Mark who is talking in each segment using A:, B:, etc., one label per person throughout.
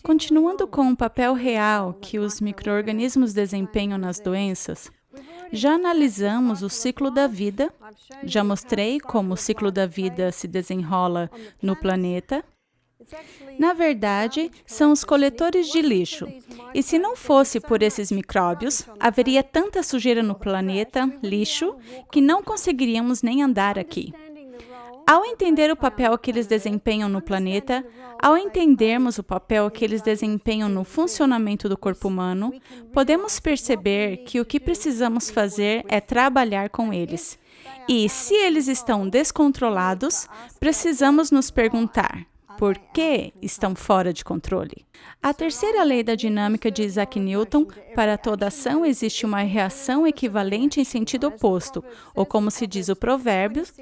A: Continuando com o papel real que os micro-organismos desempenham nas doenças, já analisamos o ciclo da vida, já mostrei como o ciclo da vida se desenrola no planeta. Na verdade, são os coletores de lixo. E se não fosse por esses micróbios, haveria tanta sujeira no planeta, lixo, que não conseguiríamos nem andar aqui. Ao entender o papel que eles desempenham no planeta, ao entendermos o papel que eles desempenham no funcionamento do corpo humano, podemos perceber que o que precisamos fazer é trabalhar com eles. E, se eles estão descontrolados, precisamos nos perguntar: por que estão fora de controle? A terceira lei da dinâmica de Isaac Newton: para toda ação existe uma reação equivalente em sentido oposto, ou como se diz em Provérbios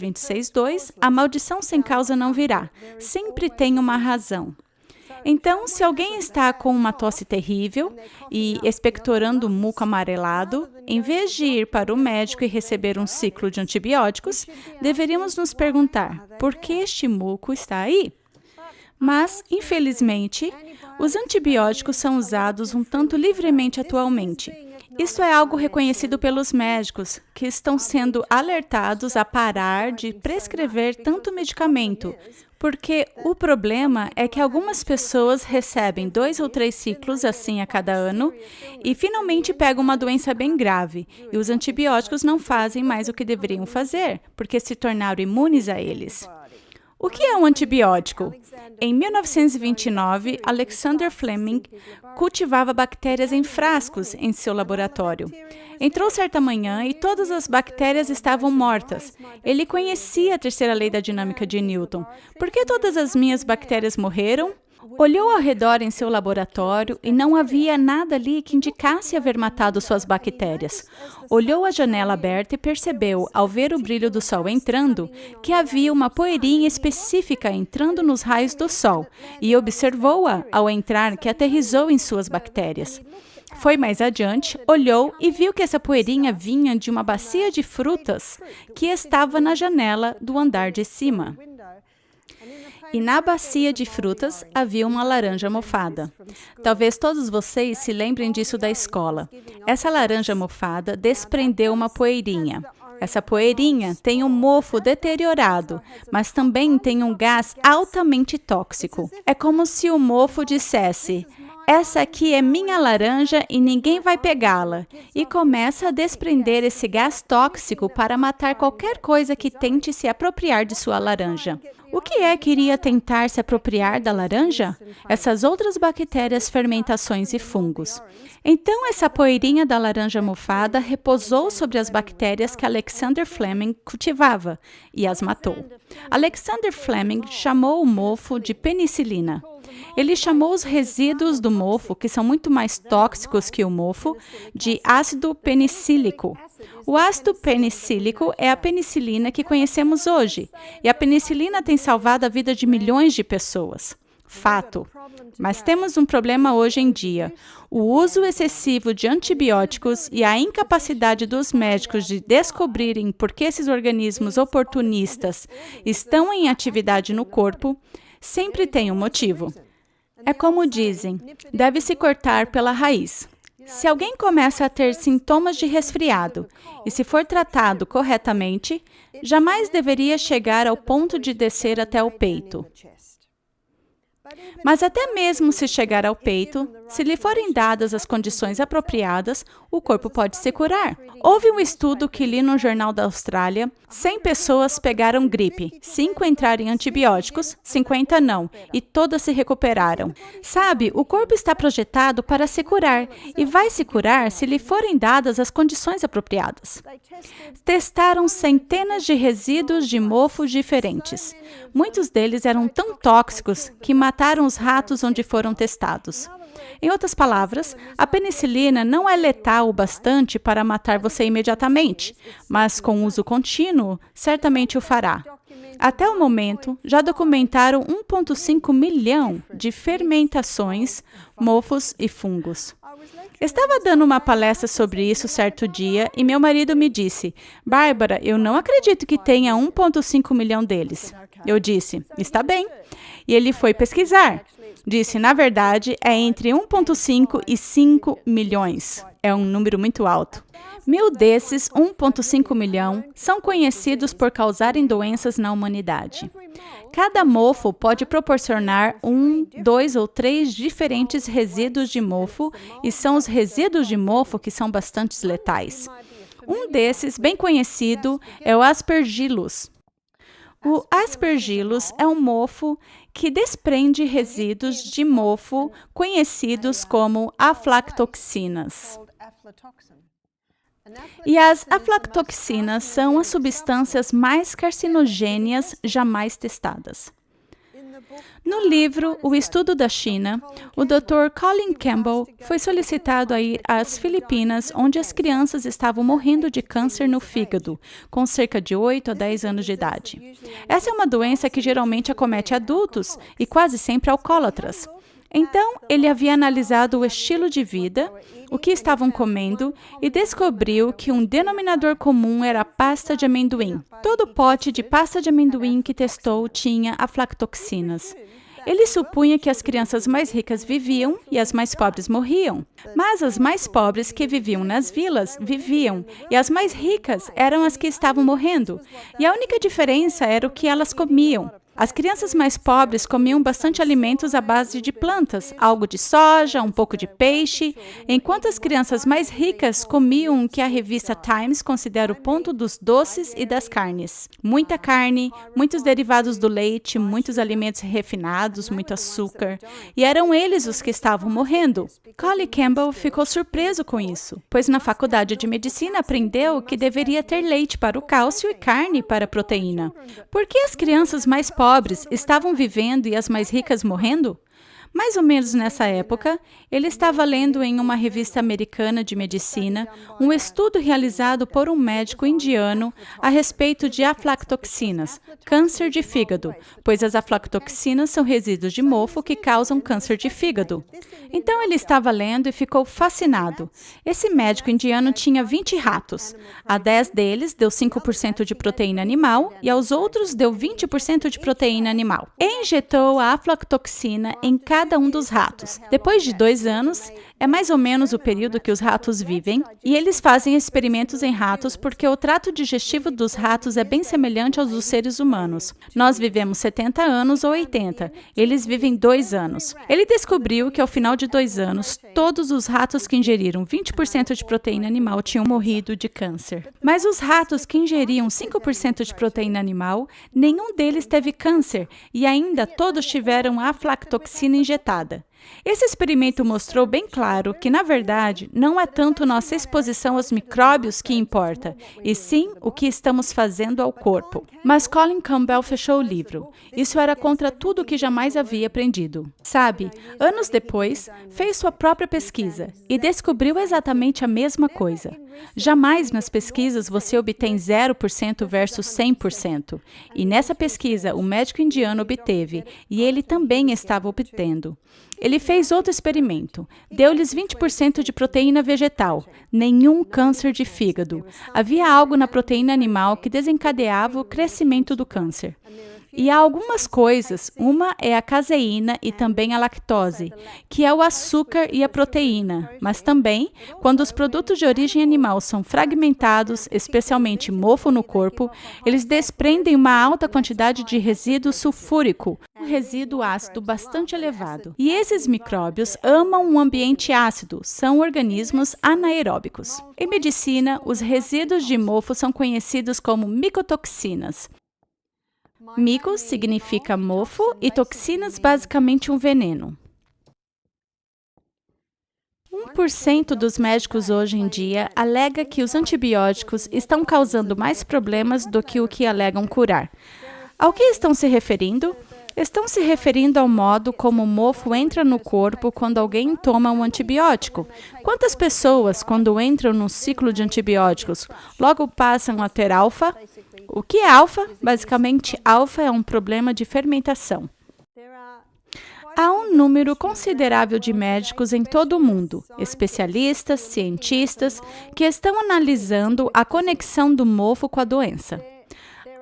A: 26:2, a maldição sem causa não virá, sempre tem uma razão. Então, se alguém está com uma tosse terrível e expectorando muco amarelado, em vez de ir para o médico e receber um ciclo de antibióticos, deveríamos nos perguntar: por que este muco está aí? Mas, infelizmente, os antibióticos são usados um tanto livremente atualmente. Isso é algo reconhecido pelos médicos, que estão sendo alertados a parar de prescrever tanto medicamento, porque o problema é que algumas pessoas recebem 2 ou 3 ciclos assim a cada ano e finalmente pegam uma doença bem grave, e os antibióticos não fazem mais o que deveriam fazer, porque se tornaram imunes a eles. O que é um antibiótico? Em 1929, Alexander Fleming cultivava bactérias em frascos em seu laboratório. Entrou certa manhã e todas as bactérias estavam mortas. Ele conhecia a terceira lei da dinâmica de Newton. Por que todas as minhas bactérias morreram? Olhou ao redor em seu laboratório e não havia nada ali que indicasse haver matado suas bactérias. Olhou a janela aberta e percebeu, ao ver o brilho do sol entrando, que havia uma poeirinha específica entrando nos raios do sol, e observou-a, ao entrar, que aterrissou em suas bactérias. Foi mais adiante, olhou e viu que essa poeirinha vinha de uma bacia de frutas que estava na janela do andar de cima. E na bacia de frutas havia uma laranja mofada. Talvez todos vocês se lembrem disso da escola. Essa laranja mofada desprendeu uma poeirinha. Essa poeirinha tem um mofo deteriorado, mas também tem um gás altamente tóxico. É como se o mofo dissesse: essa aqui é minha laranja e ninguém vai pegá-la. E começa a desprender esse gás tóxico para matar qualquer coisa que tente se apropriar de sua laranja. O que é que iria tentar se apropriar da laranja? Essas outras bactérias, fermentações e fungos. Então, essa poeirinha da laranja mofada repousou sobre as bactérias que Alexander Fleming cultivava e as matou. Alexander Fleming chamou o mofo de penicilina. Ele chamou os resíduos do mofo, que são muito mais tóxicos que o mofo, de ácido penicílico. O ácido penicílico é a penicilina que conhecemos hoje, e a penicilina tem salvado a vida de milhões de pessoas. Fato. Mas temos um problema hoje em dia: o uso excessivo de antibióticos e a incapacidade dos médicos de descobrirem por que esses organismos oportunistas estão em atividade no corpo sempre tem um motivo. É como dizem, deve-se cortar pela raiz. Se alguém começa a ter sintomas de resfriado e se for tratado corretamente, jamais deveria chegar ao ponto de descer até o peito. Mas até mesmo se chegar ao peito, se lhe forem dadas as condições apropriadas, o corpo pode se curar. Houve um estudo que li no Jornal da Austrália: 100 pessoas pegaram gripe, 5 entraram em antibióticos, 50 não, e todas se recuperaram. Sabe, o corpo está projetado para se curar, e vai se curar se lhe forem dadas as condições apropriadas. Testaram centenas de resíduos de mofos diferentes. Muitos deles eram tão tóxicos que mataram os ratos onde foram testados. Em outras palavras, a penicilina não é letal o bastante para matar você imediatamente, mas com uso contínuo, certamente o fará. Até o momento, já documentaram 1,5 milhão de fermentações, mofos e fungos. Estava dando uma palestra sobre isso certo dia e meu marido me disse: Bárbara, eu não acredito que tenha 1,5 milhão deles. Eu disse: está bem. E ele foi pesquisar. Disse, na verdade, é entre 1,5 e 5 milhões. É um número muito alto. 1.000 desses, 1,5 milhão, são conhecidos por causarem doenças na humanidade. Cada mofo pode proporcionar 1, 2 ou 3 diferentes resíduos de mofo, e são os resíduos de mofo que são bastante letais. Um desses, bem conhecido, é o Aspergillus. O Aspergillus é um mofo que desprende resíduos de mofo conhecidos como aflatoxinas. E as aflatoxinas são as substâncias mais carcinogênias jamais testadas. No livro O Estudo da China, o Dr. Colin Campbell foi solicitado a ir às Filipinas, onde as crianças estavam morrendo de câncer no fígado, com cerca de 8 a 10 anos de idade. Essa é uma doença que geralmente acomete adultos e quase sempre alcoólatras. Então, ele havia analisado o estilo de vida, o que estavam comendo, e descobriu que um denominador comum era a pasta de amendoim. Todo pote de pasta de amendoim que testou tinha aflatoxinas. Ele supunha que as crianças mais ricas viviam e as mais pobres morriam. Mas as mais pobres que viviam nas vilas viviam, e as mais ricas eram as que estavam morrendo. E a única diferença era o que elas comiam. As crianças mais pobres comiam bastante alimentos à base de plantas, algo de soja, um pouco de peixe, enquanto as crianças mais ricas comiam o que a revista Times considera o ponto dos doces e das carnes. Muita carne, muitos derivados do leite, muitos alimentos refinados, muito açúcar. E eram eles os que estavam morrendo. Colin Campbell ficou surpreso com isso, pois na faculdade de medicina aprendeu que deveria ter leite para o cálcio e carne para a proteína. Por que as crianças mais pobres estavam vivendo e as mais ricas morrendo? Mais ou menos nessa época, ele estava lendo em uma revista americana de medicina um estudo realizado por um médico indiano a respeito de aflatoxinas, câncer de fígado, pois as aflatoxinas são resíduos de mofo que causam câncer de fígado. Então ele estava lendo e ficou fascinado. Esse médico indiano tinha 20 ratos. A 10 deles deu 5% de proteína animal e aos outros deu 20% de proteína animal. E injetou a aflatoxina em cada um dos ratos. Depois de 2 anos, é mais ou menos o período que os ratos vivem, e eles fazem experimentos em ratos porque o trato digestivo dos ratos é bem semelhante aos dos seres humanos. Nós vivemos 70 anos ou 80, eles vivem 2 anos. Ele descobriu que ao final de 2 anos, todos os ratos que ingeriram 20% de proteína animal tinham morrido de câncer. Mas os ratos que ingeriam 5% de proteína animal, nenhum deles teve câncer, e ainda todos tiveram aflatoxina injetada. Esse experimento mostrou bem claro que, na verdade, não é tanto nossa exposição aos micróbios que importa, e sim o que estamos fazendo ao corpo. Mas Colin Campbell fechou o livro. Isso era contra tudo o que jamais havia aprendido. Sabe, anos depois, fez sua própria pesquisa e descobriu exatamente a mesma coisa. Jamais nas pesquisas você obtém 0% versus 100%. E nessa pesquisa, o médico indiano obteve, e ele também estava obtendo. Ele fez outro experimento. Deu-lhes 20% de proteína vegetal, nenhum câncer de fígado. Havia algo na proteína animal que desencadeava o crescimento do câncer. E há algumas coisas, uma é a caseína e também a lactose, que é o açúcar e a proteína, mas também, quando os produtos de origem animal são fragmentados, especialmente mofo no corpo, eles desprendem uma alta quantidade de resíduo sulfúrico, um resíduo ácido bastante elevado. E esses micróbios amam um ambiente ácido, são organismos anaeróbicos. Em medicina, os resíduos de mofo são conhecidos como micotoxinas. Mico significa mofo e toxinas basicamente um veneno. 1% dos médicos hoje em dia alega que os antibióticos estão causando mais problemas do que o que alegam curar. Ao que estão se referindo? Estão se referindo ao modo como o mofo entra no corpo quando alguém toma um antibiótico. Quantas pessoas, quando entram no ciclo de antibióticos, logo passam a ter alfa? O que é alfa? Basicamente, alfa é um problema de fermentação. Há um número considerável de médicos em todo o mundo, especialistas, cientistas, que estão analisando a conexão do mofo com a doença.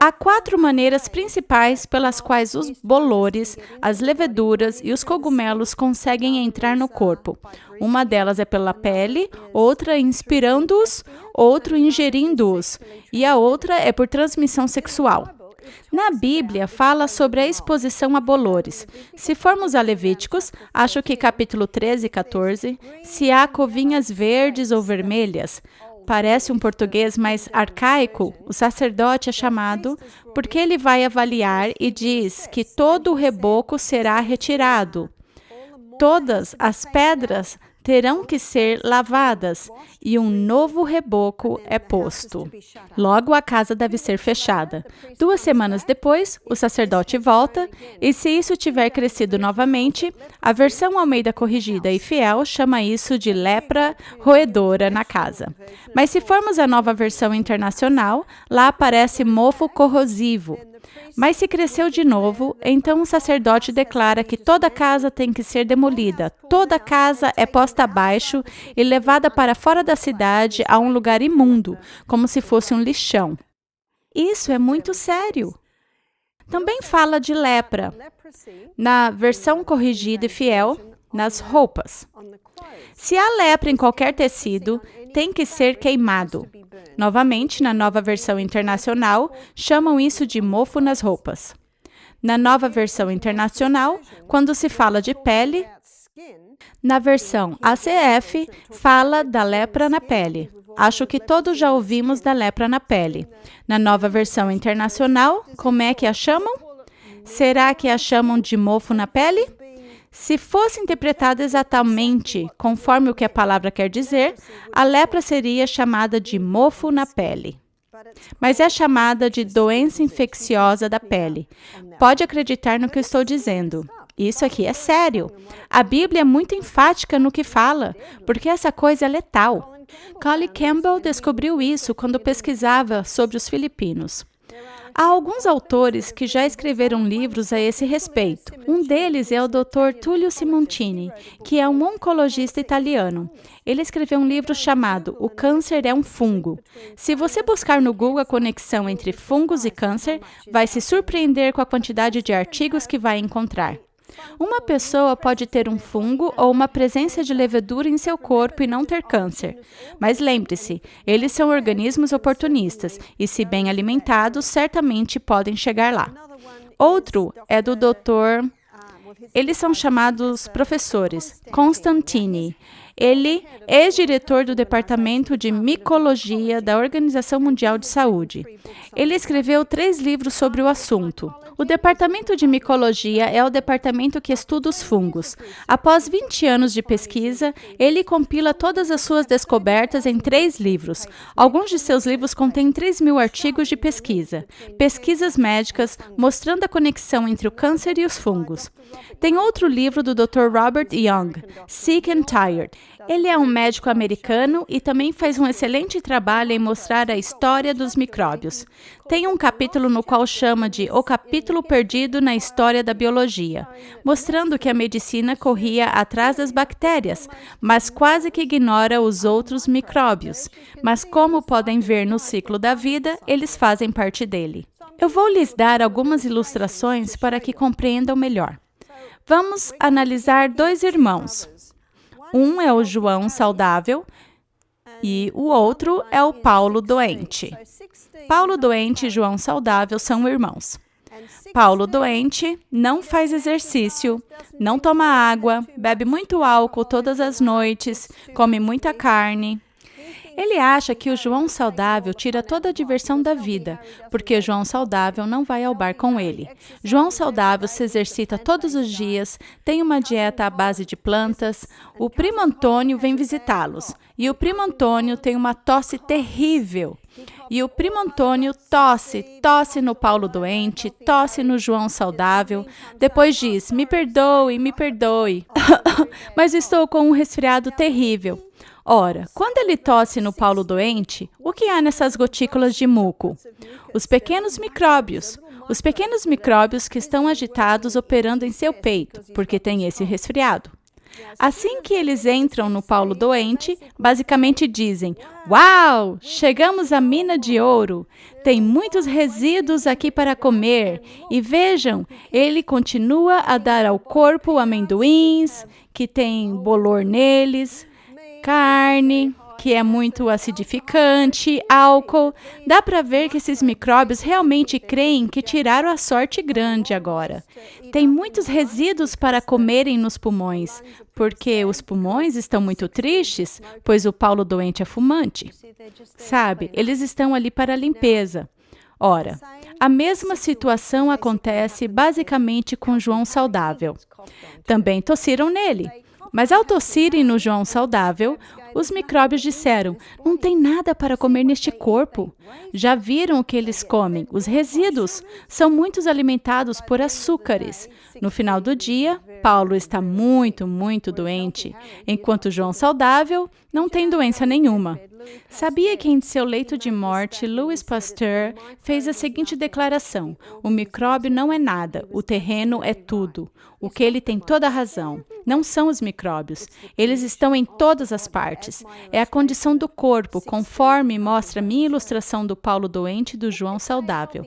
A: Há 4 maneiras principais pelas quais os bolores, as leveduras e os cogumelos conseguem entrar no corpo. Uma delas é pela pele, outra inspirando-os, outra ingerindo-os, e a outra é por transmissão sexual. Na Bíblia, fala sobre a exposição a bolores. Se formos a Levíticos, acho que capítulo 13 e 14, se há covinhas verdes ou vermelhas, parece um português mais arcaico, o sacerdote é chamado porque ele vai avaliar e diz que todo o reboco será retirado. Todas as pedras terão que ser lavadas e um novo reboco é posto. Logo, a casa deve ser fechada. 2 semanas depois, o sacerdote volta e, se isso tiver crescido novamente, a versão Almeida Corrigida e Fiel chama isso de lepra roedora na casa. Mas se formos a Nova Versão Internacional, lá aparece mofo corrosivo. Mas se cresceu de novo, então o sacerdote declara que toda a casa tem que ser demolida, toda a casa é posta abaixo e levada para fora da cidade a um lugar imundo, como se fosse um lixão. Isso é muito sério. Também fala de lepra, na versão corrigida e fiel, nas roupas. Se há lepra em qualquer tecido, tem que ser queimado. Novamente, na Nova Versão Internacional, chamam isso de mofo nas roupas. Na Nova Versão Internacional, quando se fala de pele, na versão ACF, fala da lepra na pele. Acho que todos já ouvimos da lepra na pele. Na Nova Versão Internacional, como é que a chamam? Será que a chamam de mofo na pele? Se fosse interpretada exatamente conforme o que a palavra quer dizer, a lepra seria chamada de mofo na pele. Mas é chamada de doença infecciosa da pele. Pode acreditar no que eu estou dizendo. Isso aqui é sério. A Bíblia é muito enfática no que fala, porque essa coisa é letal. Collie Campbell descobriu isso quando pesquisava sobre os filipinos. Há alguns autores que já escreveram livros a esse respeito. Um deles é o Dr. Tullio Simontini, que é um oncologista italiano. Ele escreveu um livro chamado O Câncer é um Fungo. Se você buscar no Google a conexão entre fungos e câncer, vai se surpreender com a quantidade de artigos que vai encontrar. Uma pessoa pode ter um fungo ou uma presença de levedura em seu corpo e não ter câncer. Mas lembre-se, eles são organismos oportunistas e, se bem alimentados, certamente podem chegar lá. Outro é do Dr. Eles são chamados professores, Constantini. Ele é ex-diretor do Departamento de Micologia da Organização Mundial de Saúde. Ele escreveu 3 livros sobre o assunto. O Departamento de Micologia é o departamento que estuda os fungos. Após 20 anos de pesquisa, ele compila todas as suas descobertas em 3 livros. Alguns de seus livros contêm 3.000 artigos de pesquisa. Pesquisas médicas mostrando a conexão entre o câncer e os fungos. Tem outro livro do Dr. Robert Young, Sick and Tired. Ele é um médico americano e também faz um excelente trabalho em mostrar a história dos micróbios. Tem um capítulo no qual chama de O Capítulo Perdido na História da Biologia, mostrando que a medicina corria atrás das bactérias, mas quase que ignora os outros micróbios. Mas como podem ver no ciclo da vida, eles fazem parte dele. Eu vou lhes dar algumas ilustrações para que compreendam melhor. Vamos analisar 2 irmãos. Um é o João saudável e o outro é o Paulo doente. Paulo doente e João saudável são irmãos. Paulo doente não faz exercício, não toma água, bebe muito álcool todas as noites, come muita carne. Ele acha que o João saudável tira toda a diversão da vida, porque o João saudável não vai ao bar com ele. João saudável se exercita todos os dias, tem uma dieta à base de plantas. O primo Antônio vem visitá-los, e o primo Antônio tem uma tosse terrível. E o primo Antônio tosse no Paulo doente, tosse no João saudável. Depois diz, me perdoe, mas estou com um resfriado terrível. Ora, quando ele tosse no Paulo doente, o que há nessas gotículas de muco? Os pequenos micróbios que estão agitados operando em seu peito, porque tem esse resfriado. Assim que eles entram no Paulo doente, basicamente dizem: "Uau, chegamos à mina de ouro. Tem muitos resíduos aqui para comer. E vejam, ele continua a dar ao corpo amendoins, que tem bolor neles, carne, que é muito acidificante, álcool. Dá para ver que esses micróbios realmente creem que tiraram a sorte grande agora. Tem muitos resíduos para comerem nos pulmões, porque os pulmões estão muito tristes, pois o Paulo doente é fumante. Sabe, eles estão ali para a limpeza. Ora, a mesma situação acontece basicamente com João saudável. Também tossiram nele. Mas ao tossirem no João saudável, os micróbios disseram: "Não tem nada para comer neste corpo." Já viram o que eles comem? Os resíduos são muito alimentados por açúcares. No final do dia, Paulo está muito, muito doente, enquanto João saudável não tem doença nenhuma. Sabia que em seu leito de morte, Louis Pasteur fez a seguinte declaração: "O micróbio não é nada, o terreno é tudo." O que ele tem toda a razão. Não são os micróbios. Eles estão em todas as partes. É a condição do corpo, conforme mostra minha ilustração do Paulo doente e do João saudável.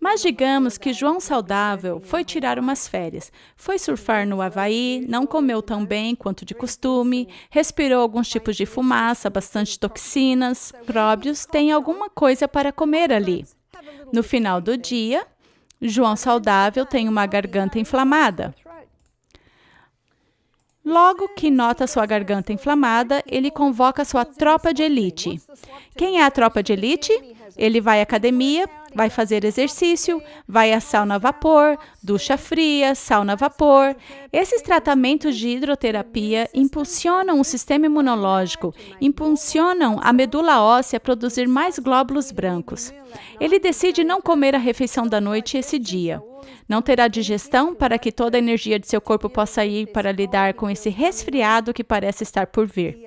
A: Mas digamos que João saudável foi tirar umas férias. Foi surfar no Havaí, não comeu tão bem quanto de costume, respirou alguns tipos de fumaça, bastante toxinas. Micróbios têm alguma coisa para comer ali. No final do dia, João saudável tem uma garganta inflamada. Logo que nota sua garganta inflamada, ele convoca sua tropa de elite. Quem é a tropa de elite? Ele vai à academia, vai fazer exercício, vai à sauna a vapor, ducha fria, sauna a vapor. Esses tratamentos de hidroterapia impulsionam o sistema imunológico, impulsionam a medula óssea a produzir mais glóbulos brancos. Ele decide não comer a refeição da noite esse dia. Não terá digestão para que toda a energia de seu corpo possa ir para lidar com esse resfriado que parece estar por vir.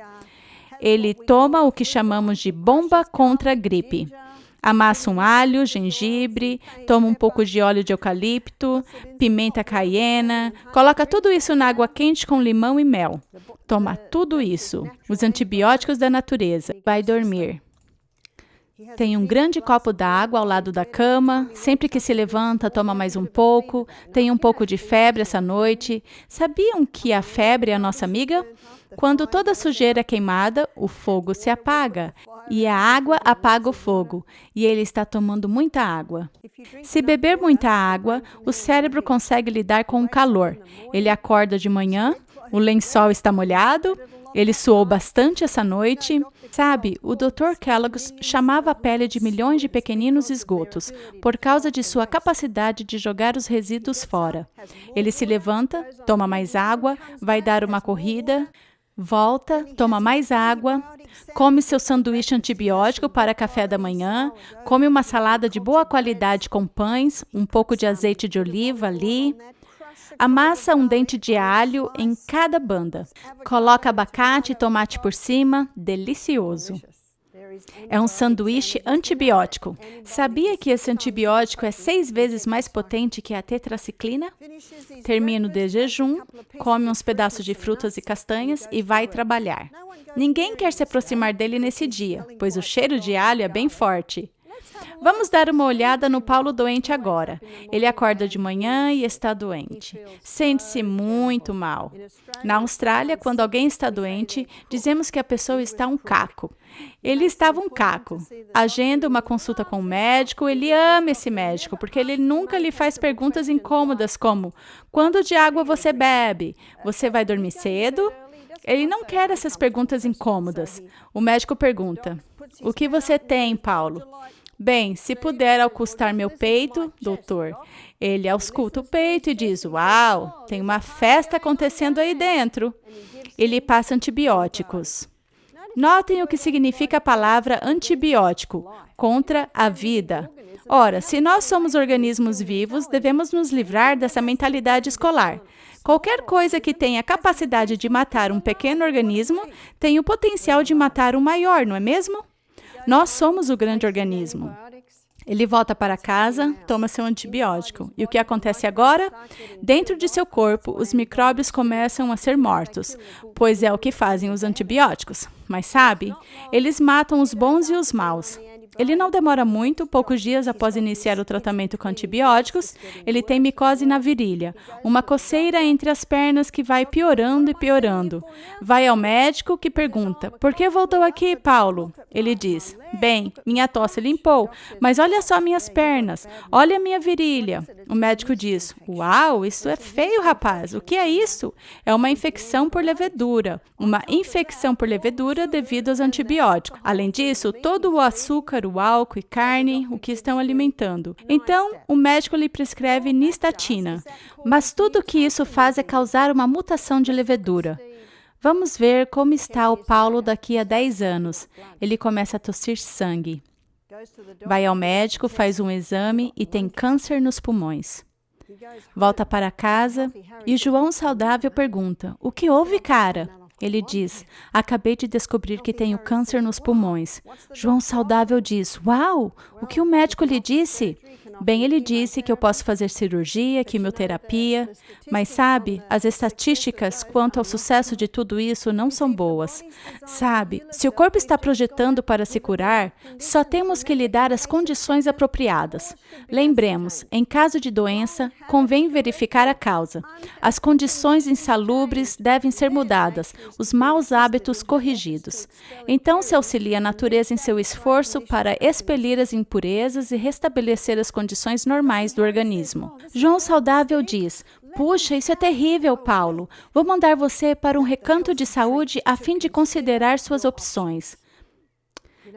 A: Ele toma o que chamamos de bomba contra a gripe. Amassa um alho, gengibre, toma um pouco de óleo de eucalipto, pimenta caiena, coloca tudo isso na água quente com limão e mel. Toma tudo isso, os antibióticos da natureza. Vai dormir. Tem um grande copo d'água ao lado da cama, sempre que se levanta toma mais um pouco, tem um pouco de febre essa noite. Sabiam que a febre é a nossa amiga? Quando toda a sujeira é queimada, o fogo se apaga, e a água apaga o fogo, e ele está tomando muita água. Se beber muita água, o cérebro consegue lidar com o calor. Ele acorda de manhã, o lençol está molhado, ele suou bastante essa noite. Sabe, o Dr. Kellogg chamava a pele de milhões de pequeninos esgotos, por causa de sua capacidade de jogar os resíduos fora. Ele se levanta, toma mais água, vai dar uma corrida, volta, toma mais água, come seu sanduíche antibiótico para café da manhã, come uma salada de boa qualidade com pães, um pouco de azeite de oliva ali, amassa um dente de alho em cada banda. Coloca abacate e tomate por cima. Delicioso. É um sanduíche antibiótico. Sabia que esse antibiótico é 6 vezes mais potente que a tetraciclina? Termina de jejum, come uns pedaços de frutas e castanhas e vai trabalhar. Ninguém quer se aproximar dele nesse dia, pois o cheiro de alho é bem forte. Vamos dar uma olhada no Paulo doente agora. Ele acorda de manhã e está doente. Sente-se muito mal. Na Austrália, quando alguém está doente, dizemos que a pessoa está um caco. Ele estava um caco. Agenda uma consulta com o médico, ele ama esse médico, porque ele nunca lhe faz perguntas incômodas como: quando de água você bebe? Você vai dormir cedo? Ele não quer essas perguntas incômodas. O médico pergunta: o que você tem, Paulo? Bem, se puder auscultar meu peito, doutor. Ele ausculta o peito e diz: uau, tem uma festa acontecendo aí dentro. Ele passa antibióticos. Notem o que significa a palavra antibiótico, contra a vida. Ora, se nós somos organismos vivos, devemos nos livrar dessa mentalidade escolar. Qualquer coisa que tenha a capacidade de matar um pequeno organismo tem o potencial de matar um maior, não é mesmo? Nós somos o grande organismo. Ele volta para casa, toma seu antibiótico. E o que acontece agora? Dentro de seu corpo, os micróbios começam a ser mortos, pois é o que fazem os antibióticos. Mas sabe, eles matam os bons e os maus. Ele não demora muito, poucos dias após iniciar o tratamento com antibióticos, ele tem micose na virilha, uma coceira entre as pernas que vai piorando e piorando. Vai ao médico que pergunta, por que voltou aqui, Paulo? Ele diz, bem, minha tosse limpou, mas olha só minhas pernas, olha minha virilha. O médico diz, uau, isso é feio, rapaz, o que é isso? É uma infecção por levedura, uma infecção por levedura devido aos antibióticos. Além disso, todo o açúcar, o álcool e carne, o que estão alimentando. Então, o médico lhe prescreve nistatina. Mas tudo o que isso faz é causar uma mutação de levedura. Vamos ver como está o Paulo daqui a 10 anos. Ele começa a tossir sangue. Vai ao médico, faz um exame e tem câncer nos pulmões. Volta para casa e João Saudável pergunta, o que houve, cara? Ele diz, acabei de descobrir que tenho câncer nos pulmões. João Saudável diz, uau, o que o médico lhe disse? Bem, ele disse que eu posso fazer cirurgia, quimioterapia, mas sabe, as estatísticas quanto ao sucesso de tudo isso não são boas. Sabe, se o corpo está projetando para se curar, só temos que lhe dar as condições apropriadas. Lembremos, em caso de doença, convém verificar a causa. As condições insalubres devem ser mudadas, os maus hábitos corrigidos. Então se auxilia a natureza em seu esforço para expelir as impurezas e restabelecer as condições normais do organismo. João Saudável diz, puxa, isso é terrível, Paulo. Vou mandar você para um recanto de saúde a fim de considerar suas opções.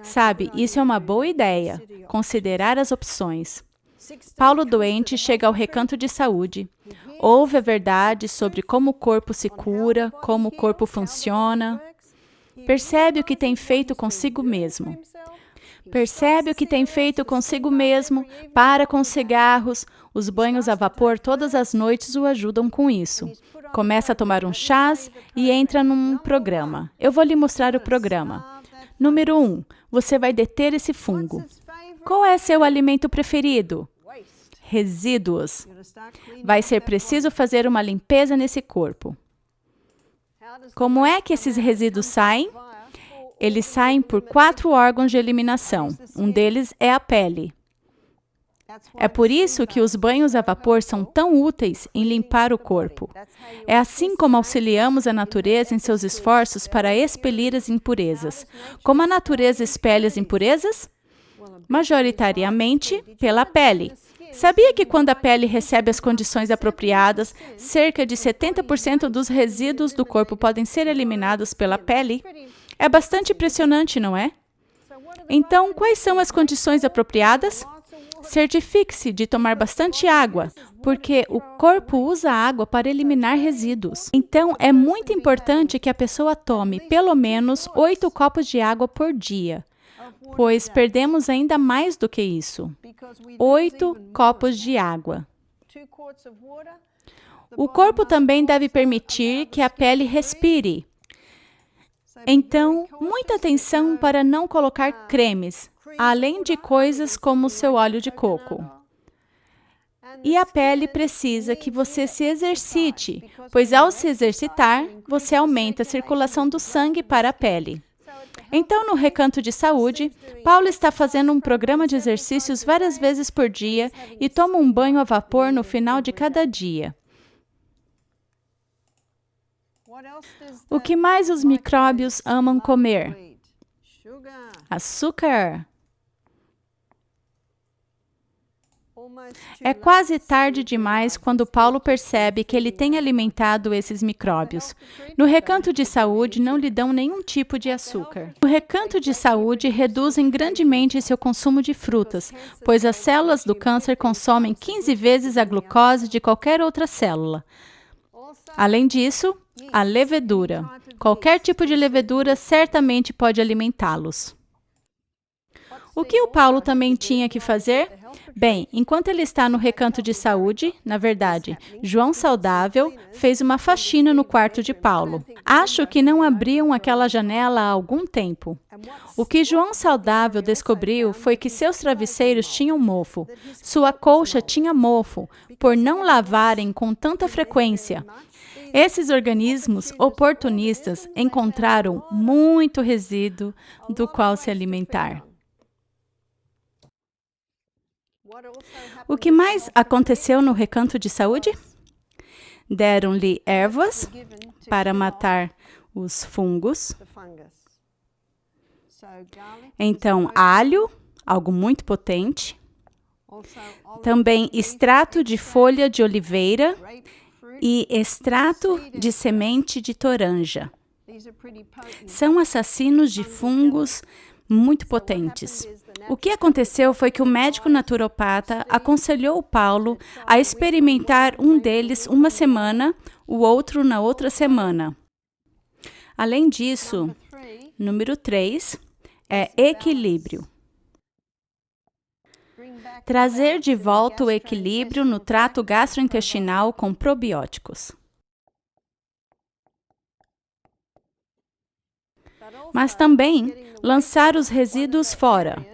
A: Sabe, isso é uma boa ideia, considerar as opções. Paulo doente chega ao recanto de saúde. Ouve a verdade sobre como o corpo se cura, como o corpo funciona. Percebe o que tem feito consigo mesmo. Percebe o que tem feito consigo mesmo, para com os cigarros, os banhos a vapor todas as noites o ajudam com isso. Começa a tomar um chás e entra num programa. Eu vou lhe mostrar o programa. Número 1. Você vai deter esse fungo. Qual é seu alimento preferido? Resíduos. Vai ser preciso fazer uma limpeza nesse corpo. Como é que esses resíduos saem? Eles saem por 4 órgãos de eliminação. Um deles é a pele. É por isso que os banhos a vapor são tão úteis em limpar o corpo. É assim como auxiliamos a natureza em seus esforços para expelir as impurezas. Como a natureza expele as impurezas? Majoritariamente pela pele. Sabia que quando a pele recebe as condições apropriadas, cerca de 70% dos resíduos do corpo podem ser eliminados pela pele? É bastante impressionante, não é? Então, quais são as condições apropriadas? Certifique-se de tomar bastante água, porque o corpo usa a água para eliminar resíduos. Então, é muito importante que a pessoa tome pelo menos 8 copos de água por dia, pois perdemos ainda mais do que isso. 8 copos de água. O corpo também deve permitir que a pele respire. Então, muita atenção para não colocar cremes, além de coisas como seu óleo de coco. E a pele precisa que você se exercite, pois ao se exercitar, você aumenta a circulação do sangue para a pele. Então, no recanto de saúde, Paulo está fazendo um programa de exercícios várias vezes por dia e toma um banho a vapor no final de cada dia. O que mais os micróbios amam comer? Açúcar. É quase tarde demais quando Paulo percebe que ele tem alimentado esses micróbios. No recanto de saúde, não lhe dão nenhum tipo de açúcar. No recanto de saúde, reduzem grandemente seu consumo de frutas, pois as células do câncer consomem 15 vezes a glucose de qualquer outra célula. Além disso, a levedura. Qualquer tipo de levedura certamente pode alimentá-los. O que o Paulo também tinha que fazer? Bem, enquanto ele está no recanto de saúde, na verdade, João Saudável fez uma faxina no quarto de Paulo. Acho que não abriam aquela janela há algum tempo. O que João Saudável descobriu foi que seus travesseiros tinham mofo, sua colcha tinha mofo, por não lavarem com tanta frequência. Esses organismos oportunistas encontraram muito resíduo do qual se alimentar. O que mais aconteceu no recanto de saúde? Deram-lhe ervas para matar os fungos. Então, alho, algo muito potente. Também extrato de folha de oliveira e extrato de semente de toranja. São assassinos de fungos muito potentes. O que aconteceu foi que o médico naturopata aconselhou Paulo a experimentar um deles uma semana, o outro na outra semana. Além disso, número 3 é equilíbrio. Trazer de volta o equilíbrio no trato gastrointestinal com probióticos. Mas também lançar os resíduos fora.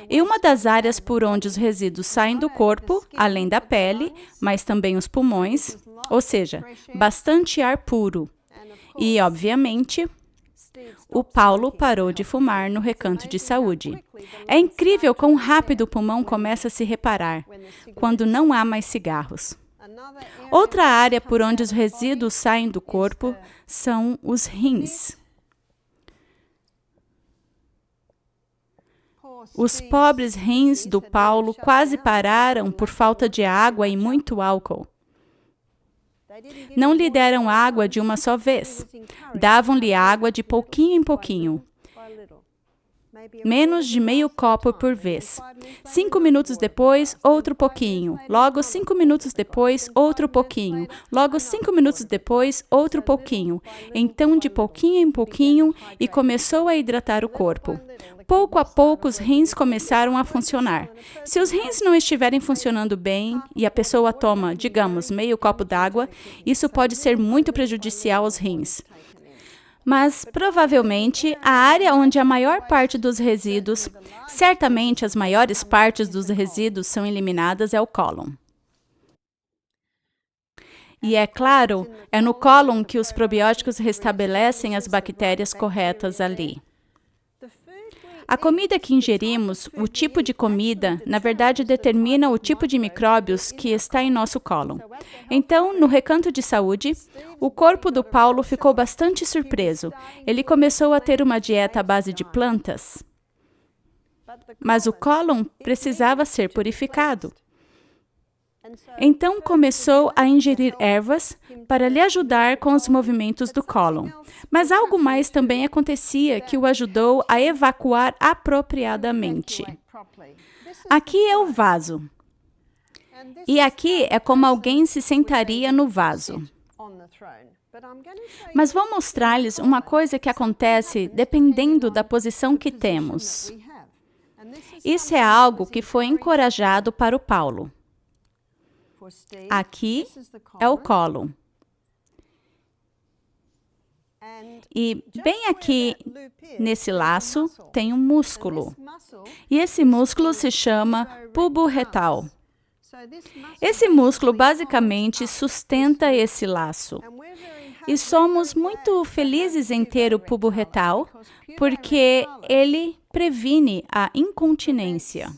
A: E uma das áreas por onde os resíduos saem do corpo, além da pele, mas também os pulmões, ou seja, bastante ar puro. E, obviamente, o Paulo parou de fumar no recanto de saúde. É incrível quão rápido o pulmão começa a se reparar, quando não há mais cigarros. Outra área por onde os resíduos saem do corpo são os rins. Os pobres rins do Paulo quase pararam por falta de água e muito álcool. Não lhe deram água de uma só vez. Davam-lhe água de pouquinho em pouquinho. Menos de meio copo por vez. 5 minutos depois, outro pouquinho. Logo 5 minutos depois, outro pouquinho. Logo 5 minutos depois, outro pouquinho. Então, de pouquinho em pouquinho, e começou a hidratar o corpo. Pouco a pouco, os rins começaram a funcionar. Se os rins não estiverem funcionando bem e a pessoa toma, digamos, meio copo d'água, isso pode ser muito prejudicial aos rins. Mas, provavelmente, a área onde a maior parte dos resíduos, certamente as maiores partes dos resíduos são eliminadas é o cólon. E é claro, é no cólon que os probióticos restabelecem as bactérias corretas ali. A comida que ingerimos, o tipo de comida, na verdade determina o tipo de micróbios que está em nosso cólon. Então, no recanto de saúde, o corpo do Paulo ficou bastante surpreso. Ele começou a ter uma dieta à base de plantas. Mas o cólon precisava ser purificado. Então começou a ingerir ervas para lhe ajudar com os movimentos do cólon. Mas algo mais também acontecia que o ajudou a evacuar apropriadamente. Aqui é o vaso. E aqui é como alguém se sentaria no vaso. Mas vou mostrar-lhes uma coisa que acontece dependendo da posição que temos. Isso é algo que foi encorajado para o Paulo. Aqui é o cólon. E bem aqui, nesse laço, tem um músculo. E esse músculo se chama pubo retal. Esse músculo basicamente sustenta esse laço. E somos muito felizes em ter o pubo retal, porque ele previne a incontinência.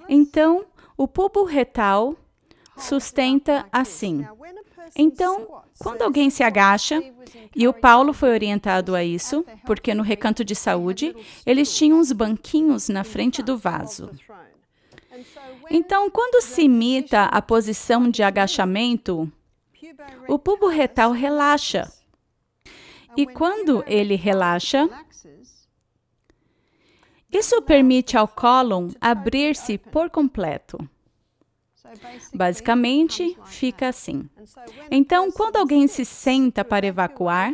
A: Então, o pubo retal sustenta assim. Então, quando alguém se agacha, e o Paulo foi orientado a isso, porque no recanto de saúde, eles tinham uns banquinhos na frente do vaso. Então, quando se imita a posição de agachamento, o pubo retal relaxa. E quando ele relaxa, isso permite ao cólon abrir-se por completo. Basicamente, fica assim. Então, quando alguém se senta para evacuar,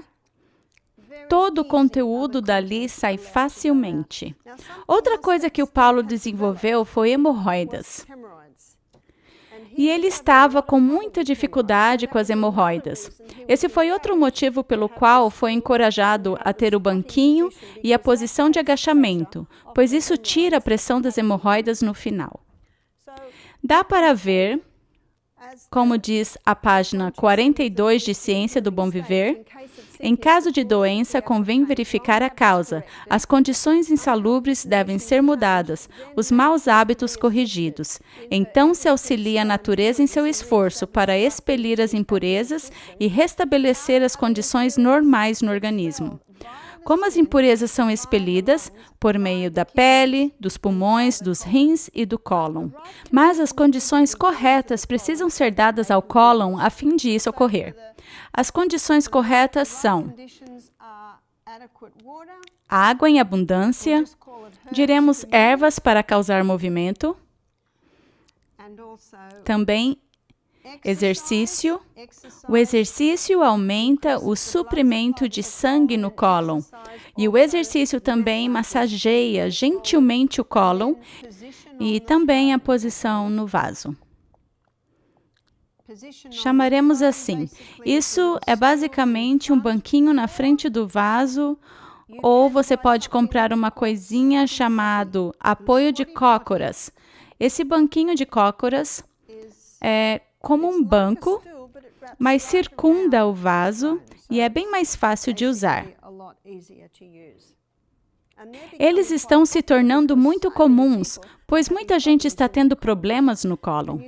A: todo o conteúdo dali sai facilmente. Outra coisa que o Paulo desenvolveu foi hemorroidas. E ele estava com muita dificuldade com as hemorroidas. Esse foi outro motivo pelo qual foi encorajado a ter o banquinho e a posição de agachamento, pois isso tira a pressão das hemorroidas no final. Dá para ver, como diz a página 42 de Ciência do Bom Viver, em caso de doença, convém verificar a causa. As condições insalubres devem ser mudadas, os maus hábitos corrigidos. Então se auxilia a natureza em seu esforço para expelir as impurezas e restabelecer as condições normais no organismo. Como as impurezas são expelidas? Por meio da pele, dos pulmões, dos rins e do cólon. Mas as condições corretas precisam ser dadas ao cólon a fim de isso ocorrer. As condições corretas são água em abundância, diremos ervas para causar movimento, também exercício. O exercício aumenta o suprimento de sangue no cólon. E o exercício também massageia gentilmente o cólon e também a posição no vaso. Chamaremos assim. Isso é basicamente um banquinho na frente do vaso, ou você pode comprar uma coisinha chamado apoio de cócoras. Esse banquinho de cócoras é como um banco, mas circunda o vaso e é bem mais fácil de usar. Eles estão se tornando muito comuns, pois muita gente está tendo problemas no cólon.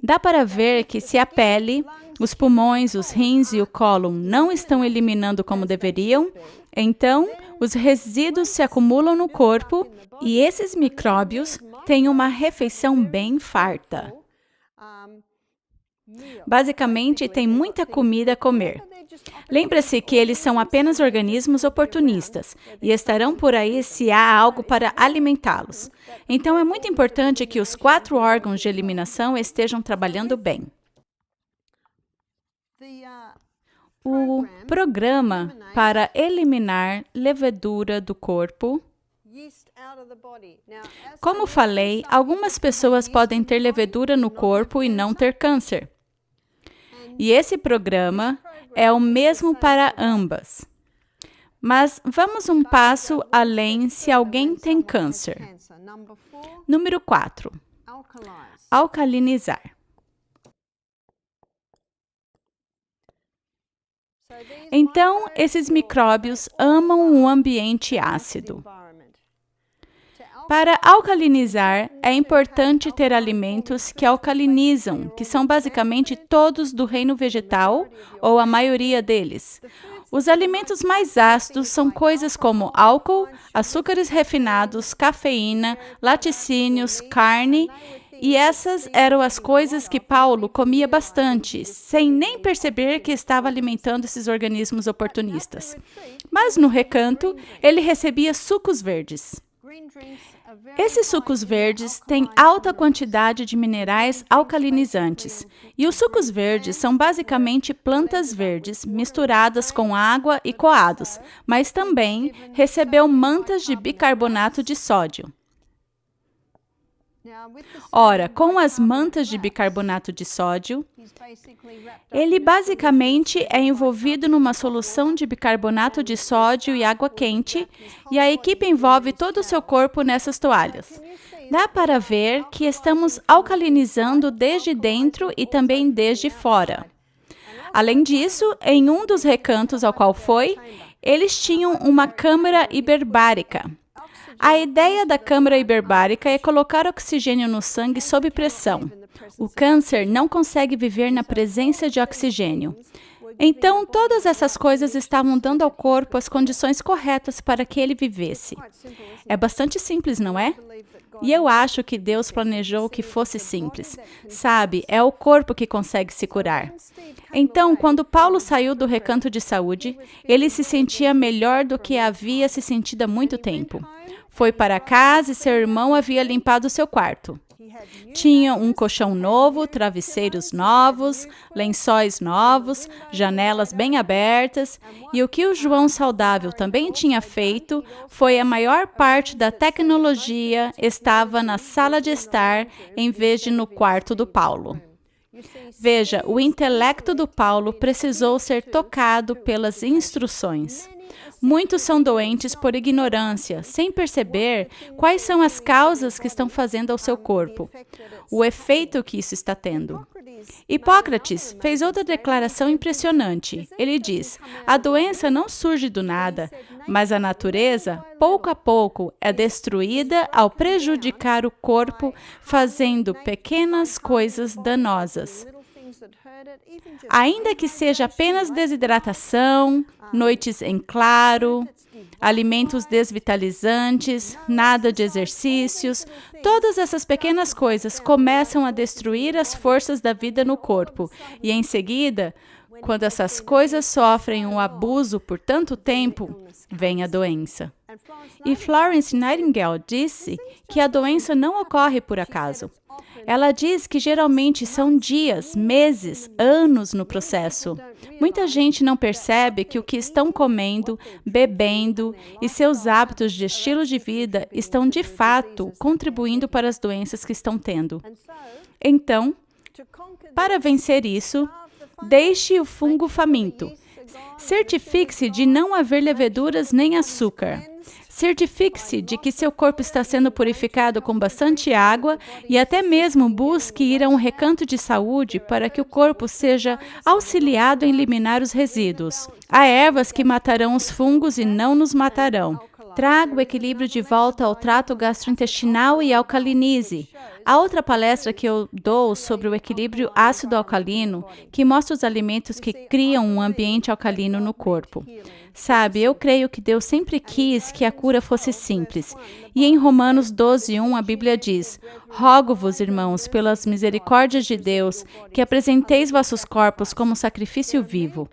A: Dá para ver que se a pele, os pulmões, os rins e o cólon não estão eliminando como deveriam, então os resíduos se acumulam no corpo e esses micróbios têm uma refeição bem farta. Basicamente, tem muita comida a comer. Lembre-se que eles são apenas organismos oportunistas e estarão por aí se há algo para alimentá-los. Então, é muito importante que os 4 órgãos de eliminação estejam trabalhando bem. O programa para eliminar levedura do corpo. Como falei, algumas pessoas podem ter levedura no corpo e não ter câncer. E esse programa é o mesmo para ambas. Mas vamos um passo além se alguém tem câncer. Número 4. Alcalinizar. Então, esses micróbios amam um ambiente ácido. Para alcalinizar, é importante ter alimentos que alcalinizam, que são basicamente todos do reino vegetal, ou a maioria deles. Os alimentos mais ácidos são coisas como álcool, açúcares refinados, cafeína, laticínios, carne, e essas eram as coisas que Paulo comia bastante, sem nem perceber que estava alimentando esses organismos oportunistas. Mas no recanto, ele recebia sucos verdes. Esses sucos verdes têm alta quantidade de minerais alcalinizantes, e os sucos verdes são basicamente plantas verdes misturadas com água e coados, mas também recebeu mantas de bicarbonato de sódio. Ora, com as mantas de bicarbonato de sódio, ele basicamente é envolvido numa solução de bicarbonato de sódio e água quente, e a equipe envolve todo o seu corpo nessas toalhas. Dá para ver que estamos alcalinizando desde dentro e também desde fora. Além disso, em um dos recantos ao qual foi, eles tinham uma câmara hiperbárica. A ideia da câmara hiperbárica é colocar oxigênio no sangue sob pressão. O câncer não consegue viver na presença de oxigênio. Então, todas essas coisas estavam dando ao corpo as condições corretas para que ele vivesse. É bastante simples, não é? E eu acho que Deus planejou que fosse simples. Sabe, é o corpo que consegue se curar. Então, quando Paulo saiu do recanto de saúde, ele se sentia melhor do que havia se sentido há muito tempo. Foi para casa e seu irmão havia limpado seu quarto. Tinha um colchão novo, travesseiros novos, lençóis novos, janelas bem abertas, e o que o João saudável também tinha feito foi a maior parte da tecnologia estava na sala de estar em vez de no quarto do Paulo. Veja, o intelecto do Paulo precisou ser tocado pelas instruções. Muitos são doentes por ignorância, sem perceber quais são as causas que estão fazendo ao seu corpo, o efeito que isso está tendo. Hipócrates fez outra declaração impressionante. Ele diz: a doença não surge do nada, mas a natureza, pouco a pouco, é destruída ao prejudicar o corpo, fazendo pequenas coisas danosas. Ainda que seja apenas desidratação, noites em claro, alimentos desvitalizantes, nada de exercícios, todas essas pequenas coisas começam a destruir as forças da vida no corpo. E em seguida, quando essas coisas sofrem um abuso por tanto tempo, vem a doença. E Florence Nightingale disse que a doença não ocorre por acaso. Ela diz que geralmente são dias, meses, anos no processo. Muita gente não percebe que o que estão comendo, bebendo e seus hábitos de estilo de vida estão, de fato, contribuindo para as doenças que estão tendo. Então, para vencer isso, deixe o fungo faminto. Certifique-se de não haver leveduras nem açúcar. Certifique-se de que seu corpo está sendo purificado com bastante água e até mesmo busque ir a um recanto de saúde para que o corpo seja auxiliado em eliminar os resíduos. Há ervas que matarão os fungos e não nos matarão. Traga o equilíbrio de volta ao trato gastrointestinal e alcalinize. Há outra palestra que eu dou sobre o equilíbrio ácido-alcalino, que mostra os alimentos que criam um ambiente alcalino no corpo. Sabe, eu creio que Deus sempre quis que a cura fosse simples. E em Romanos 12:1, a Bíblia diz: rogo-vos, irmãos, pelas misericórdias de Deus, que apresenteis vossos corpos como sacrifício vivo.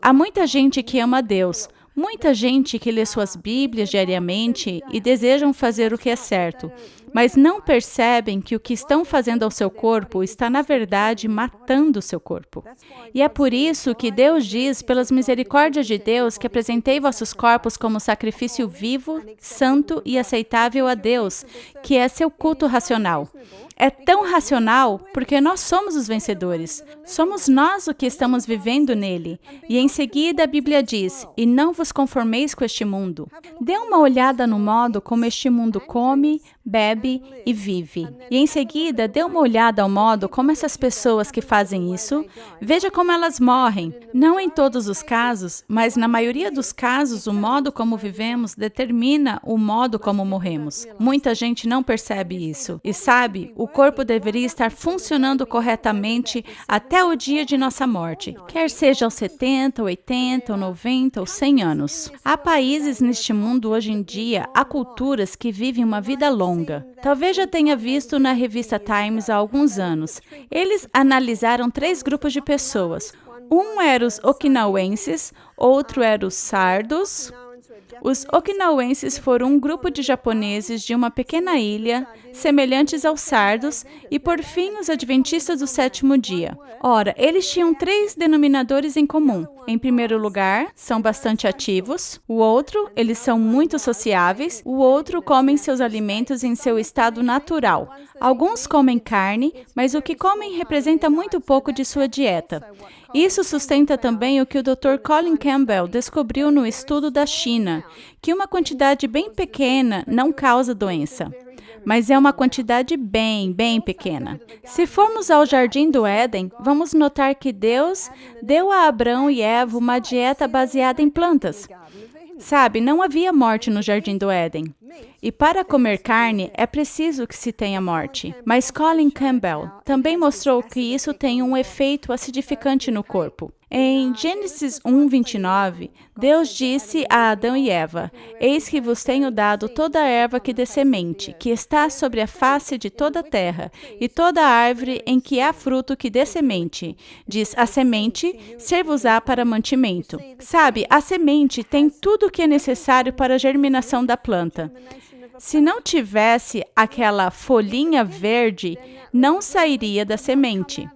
A: Há muita gente que ama Deus, muita gente que lê suas Bíblias diariamente e desejam fazer o que é certo, mas não percebem que o que estão fazendo ao seu corpo está, na verdade, matando o seu corpo. E é por isso que Deus diz, pelas misericórdias de Deus, que apresentei vossos corpos como sacrifício vivo, santo e aceitável a Deus, que é seu culto racional. É tão racional porque nós somos os vencedores. Somos nós o que estamos vivendo nele. E em seguida a Bíblia diz: e não vos conformeis com este mundo. Dê uma olhada no modo como este mundo come, bebe e vive. E em seguida, dê uma olhada ao modo como essas pessoas que fazem isso, veja como elas morrem. Não em todos os casos, mas na maioria dos casos, o modo como vivemos determina o modo como morremos. Muita gente não percebe isso. E sabe, o corpo deveria estar funcionando corretamente até o dia de nossa morte, quer seja aos 70, 80, ou 90 ou 100 anos. Há países neste mundo hoje em dia, há culturas que vivem uma vida longa. Talvez já tenha visto na revista Times há alguns anos. Eles analisaram 3 grupos de pessoas. Um era os okinauenses, outro era os sardos. Os okinauenses foram um grupo de japoneses de uma pequena ilha, semelhantes aos sardos, e por fim os adventistas do 7º dia. Ora, eles tinham 3 denominadores em comum. Em primeiro lugar, são bastante ativos. O outro, eles são muito sociáveis. O outro, comem seus alimentos em seu estado natural. Alguns comem carne, mas o que comem representa muito pouco de sua dieta. Isso sustenta também o que o Dr. Colin Campbell descobriu no estudo da China, que uma quantidade bem pequena não causa doença, mas é uma quantidade bem pequena. Se formos ao Jardim do Éden, vamos notar que Deus deu a Abrão e Eva uma dieta baseada em plantas. Sabe, não havia morte no Jardim do Éden. E para comer carne, é preciso que se tenha morte. Mas Colin Campbell também mostrou que isso tem um efeito acidificante no corpo. Em Gênesis 1:29, Deus disse a Adão e Eva: eis que vos tenho dado toda a erva que dê semente, que está sobre a face de toda a terra, e toda árvore em que há fruto que dê semente. Diz, a semente ser-vos-á para mantimento. Sabe, a semente tem tudo o que é necessário para a germinação da planta. Se não tivesse aquela folhinha verde, não sairia da semente.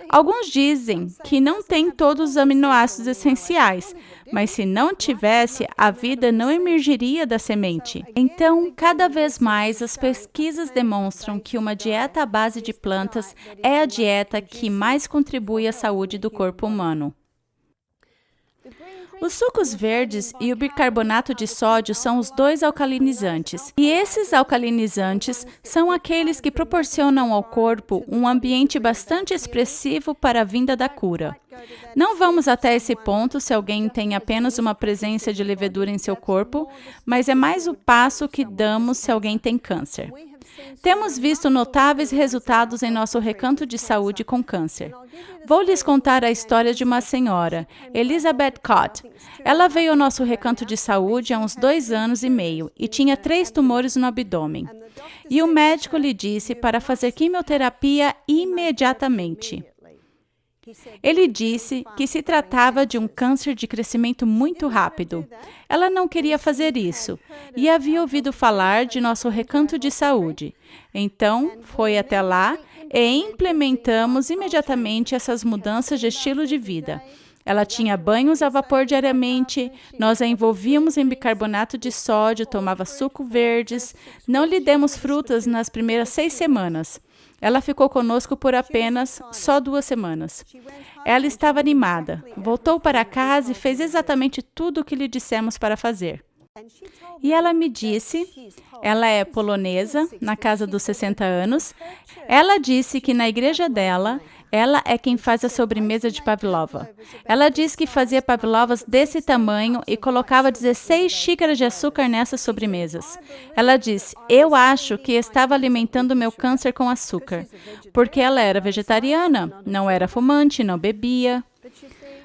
A: Alguns dizem que não tem todos os aminoácidos essenciais, mas se não tivesse, a vida não emergiria da semente. Então, cada vez mais, as pesquisas demonstram que uma dieta à base de plantas é a dieta que mais contribui à saúde do corpo humano. Os sucos verdes e o bicarbonato de sódio são os dois alcalinizantes. E esses alcalinizantes são aqueles que proporcionam ao corpo um ambiente bastante expressivo para a vinda da cura. Não vamos até esse ponto se alguém tem apenas uma presença de levedura em seu corpo, mas é mais o passo que damos se alguém tem câncer. Temos visto notáveis resultados em nosso recanto de saúde com câncer. Vou lhes contar a história de uma senhora, Elizabeth Cott. Ela veio ao nosso recanto de saúde há uns 2 anos e meio e tinha 3 tumores no abdômen. E o médico lhe disse para fazer quimioterapia imediatamente. Ele disse que se tratava de um câncer de crescimento muito rápido. Ela não queria fazer isso e havia ouvido falar de nosso recanto de saúde. Então, foi até lá e implementamos imediatamente essas mudanças de estilo de vida. Ela tinha banhos a vapor diariamente, nós a envolvíamos em bicarbonato de sódio, tomava suco verdes, não lhe demos frutas nas primeiras 6 semanas. Ela ficou conosco por apenas só 2 semanas. Ela estava animada, voltou para casa e fez exatamente tudo o que lhe dissemos para fazer. E ela me disse, ela é polonesa, na casa dos 60 anos, ela disse que na igreja dela, ela é quem faz a sobremesa de pavlova. Ela disse que fazia pavlovas desse tamanho e colocava 16 xícaras de açúcar nessas sobremesas. Ela disse, eu acho que estava alimentando meu câncer com açúcar, porque ela era vegetariana, não era fumante, não bebia.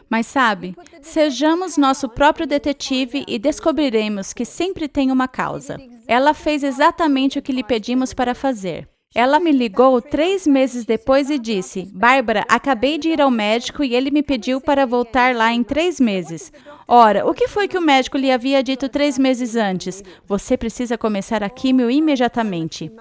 A: Mas sabe, sejamos nosso próprio detetive e descobriremos que sempre tem uma causa. Ela fez exatamente o que lhe pedimos para fazer. Ela me ligou 3 meses depois e disse, Bárbara, acabei de ir ao médico e ele me pediu para voltar lá em 3 meses. Ora, o que foi que o médico lhe havia dito 3 meses antes? Você precisa começar a químio imediatamente.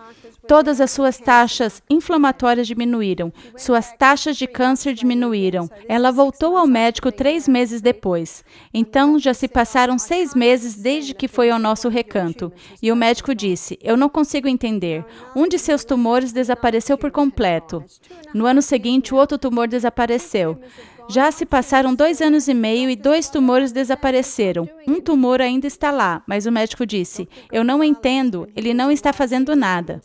A: Todas as suas taxas inflamatórias diminuíram, suas taxas de câncer diminuíram. Ela voltou ao médico 3 meses depois. Então, já se passaram 6 meses desde que foi ao nosso recanto. E o médico disse, eu não consigo entender. Um de seus tumores desapareceu por completo. No ano seguinte, o outro tumor desapareceu. Já se passaram 2 anos e meio e 2 tumores desapareceram. Um tumor ainda está lá, mas o médico disse, eu não entendo, ele não está fazendo nada.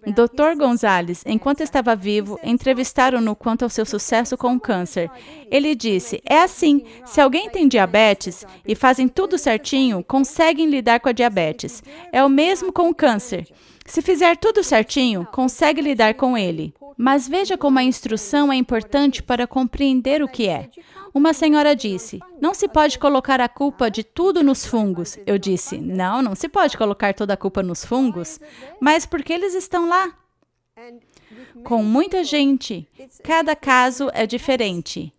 A: O Dr. Gonzalez, enquanto estava vivo, entrevistaram-no quanto ao seu sucesso com o câncer. Ele disse, é assim, se alguém tem diabetes e fazem tudo certinho, conseguem lidar com a diabetes. É o mesmo com o câncer. Se fizer tudo certinho, consegue lidar com ele. Mas veja como a instrução é importante para compreender o que é. Uma senhora disse, não se pode colocar a culpa de tudo nos fungos. Eu disse, não se pode colocar toda a culpa nos fungos. Mas por que eles estão lá? Com muita gente, cada caso é diferente.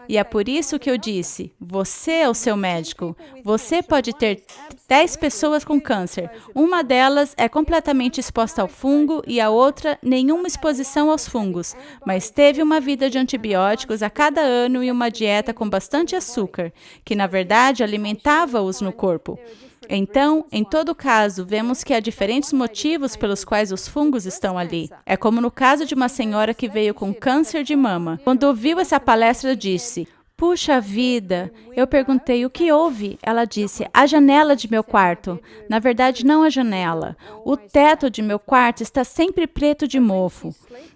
A: E é por isso que eu disse, você é o seu médico. Você pode ter 10 pessoas com câncer. Uma delas é completamente exposta ao fungo e a outra nenhuma exposição aos fungos, mas teve uma vida de antibióticos a cada ano e uma dieta com bastante açúcar, que na verdade alimentava-os no corpo. Então, em todo caso, vemos que há diferentes motivos pelos quais os fungos estão ali. É como no caso de uma senhora que veio com câncer de mama. Quando ouviu essa palestra, disse, puxa vida! Eu perguntei, o que houve? Ela disse, a janela de meu quarto. Na verdade, não a janela. O teto de meu quarto está sempre preto de mofo.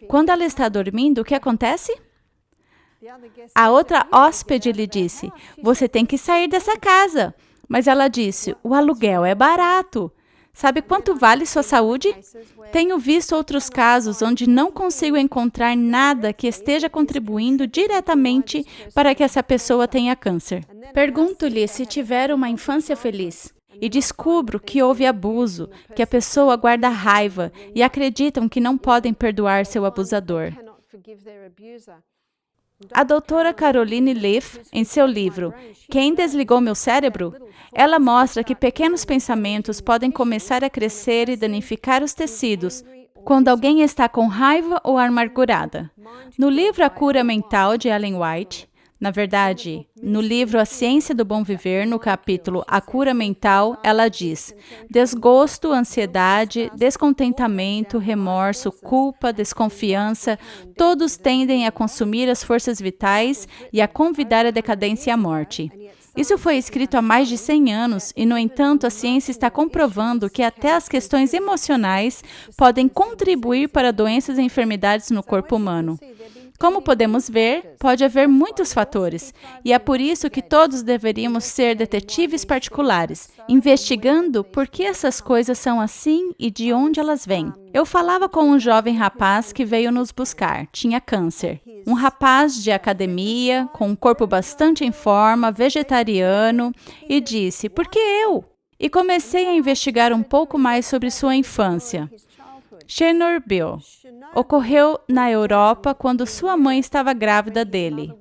A: Quando ela está dormindo, o que acontece? A outra hóspede lhe disse, você tem que sair dessa casa. Mas ela disse, o aluguel é barato. Sabe quanto vale sua saúde? Tenho visto outros casos onde não consigo encontrar nada que esteja contribuindo diretamente para que essa pessoa tenha câncer. Pergunto-lhe se tiver uma infância feliz. E descubro que houve abuso, que a pessoa guarda raiva e acreditam que não podem perdoar seu abusador. A doutora Caroline Leaf, em seu livro Quem Desligou Meu Cérebro?, ela mostra que pequenos pensamentos podem começar a crescer e danificar os tecidos quando alguém está com raiva ou amargurada. No livro A Cura Mental, de Ellen White, na verdade, no livro A Ciência do Bom Viver, no capítulo A Cura Mental, ela diz: desgosto, ansiedade, descontentamento, remorso, culpa, desconfiança, todos tendem a consumir as forças vitais e a convidar a decadência e a morte. Isso foi escrito há mais de 100 anos e, no entanto, a ciência está comprovando que até as questões emocionais podem contribuir para doenças e enfermidades no corpo humano. Como podemos ver, pode haver muitos fatores, e é por isso que todos deveríamos ser detetives particulares, investigando por que essas coisas são assim e de onde elas vêm. Eu falava com um jovem rapaz que veio nos buscar, tinha câncer. Um rapaz de academia, com um corpo bastante em forma, vegetariano, e disse: "Por que eu?" E comecei a investigar um pouco mais sobre sua infância. Chernobyl ocorreu na Europa quando sua mãe estava grávida dele.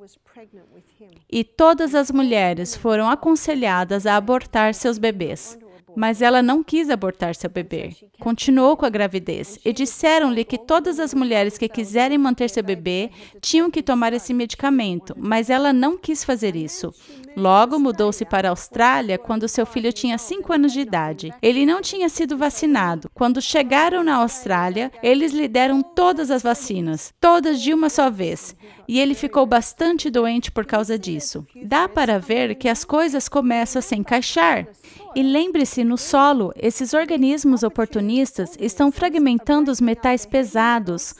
A: E todas as mulheres foram aconselhadas a abortar seus bebês. Mas ela não quis abortar seu bebê. Continuou com a gravidez. E disseram-lhe que todas as mulheres que quiserem manter seu bebê tinham que tomar esse medicamento, mas ela não quis fazer isso. Logo, mudou-se para a Austrália quando seu filho tinha 5 anos de idade. Ele não tinha sido vacinado. Quando chegaram na Austrália, eles lhe deram todas as vacinas, todas de uma só vez. E ele ficou bastante doente por causa disso. Dá para ver que as coisas começam a se encaixar. E lembre-se, no solo, esses organismos oportunistas estão fragmentando os metais pesados,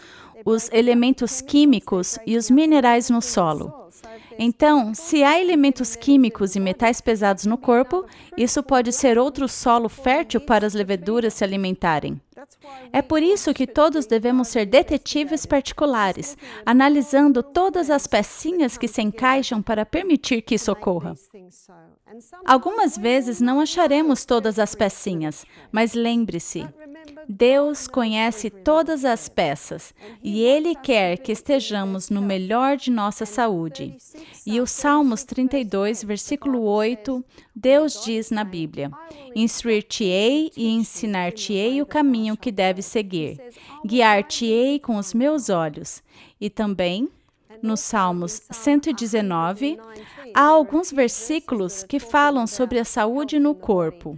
A: os elementos químicos e os minerais no solo. Então, se há elementos químicos e metais pesados no corpo, isso pode ser outro solo fértil para as leveduras se alimentarem. É por isso que todos devemos ser detetives particulares, analisando todas as pecinhas que se encaixam para permitir que isso ocorra. Algumas vezes não acharemos todas as pecinhas, mas lembre-se, Deus conhece todas as peças e Ele quer que estejamos no melhor de nossa saúde. E o Salmos 32, versículo 8, Deus diz na Bíblia: instruir-te-ei e ensinar-te-ei o caminho que deves seguir. Guiar-te-ei com os meus olhos. E também, no Salmos 119, há alguns versículos que falam sobre a saúde no corpo.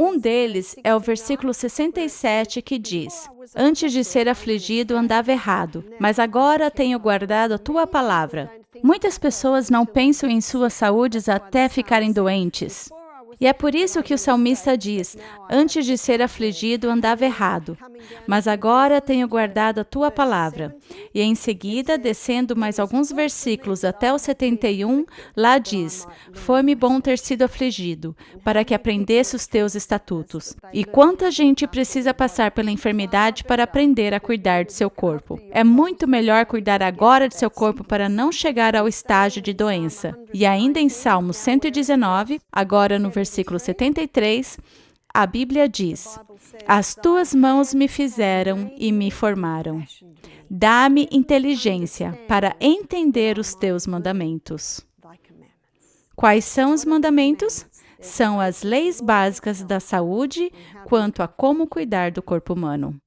A: Um deles é o versículo 67, que diz: antes de ser afligido andava errado, mas agora tenho guardado a tua palavra. Muitas pessoas não pensam em suas saúdes até ficarem doentes. E é por isso que o salmista diz: antes de ser afligido andava errado, mas agora tenho guardado a tua palavra. E em seguida, descendo mais alguns versículos até o 71, lá diz: foi-me bom ter sido afligido, para que aprendesse os teus estatutos. E quanta gente precisa passar pela enfermidade para aprender a cuidar de seu corpo. É muito melhor cuidar agora de seu corpo para não chegar ao estágio de doença. E ainda em Salmo 119, agora no versículo 73, a Bíblia diz: as tuas mãos me fizeram e me formaram. Dá-me inteligência para entender os teus mandamentos. Quais são os mandamentos? São as leis básicas da saúde quanto a como cuidar do corpo humano.